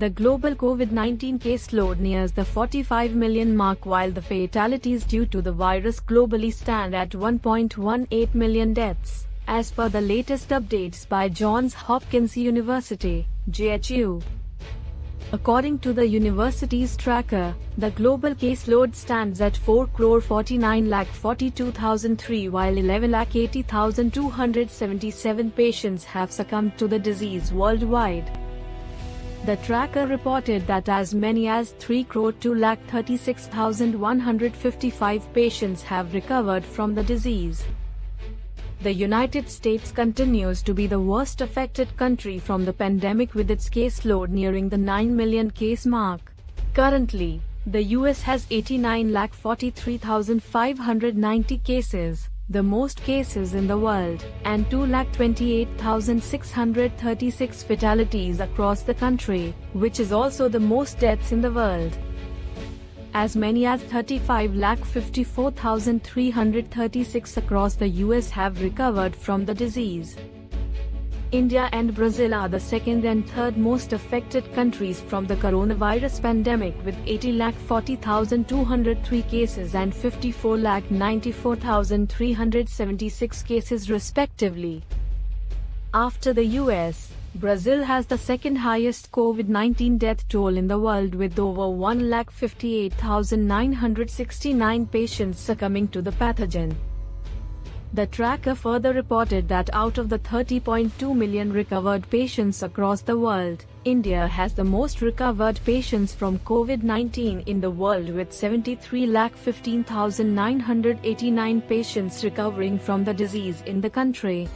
The global COVID-19 caseload nears the 45 million mark, while the fatalities due to the virus globally stand at 1.18 million deaths, as per the latest updates by Johns Hopkins University, JHU. According to the university's tracker, the global caseload stands at 4,49,42,003, while 11,80,277 patients have succumbed to the disease worldwide. The tracker reported that as many as 3,236,155 patients have recovered from the disease. The United States continues to be the worst affected country from the pandemic, with its caseload nearing the 9 million case mark. Currently, the US has 89,43,590 cases, the most cases in the world, and 2,28,636 fatalities across the country, which is also the most deaths in the world. As many as 35,54,336 across the US have recovered from the disease. India and Brazil are the second and third most affected countries from the coronavirus pandemic, with 80,40,203 cases and 54,94,376 cases respectively. After the US, Brazil has the second highest COVID-19 death toll in the world, with over 1,58,969 patients succumbing to the pathogen. The tracker further reported that out of the 30.2 million recovered patients across the world, India has the most recovered patients from COVID-19 in the world, with 73,15,989 patients recovering from the disease in the country.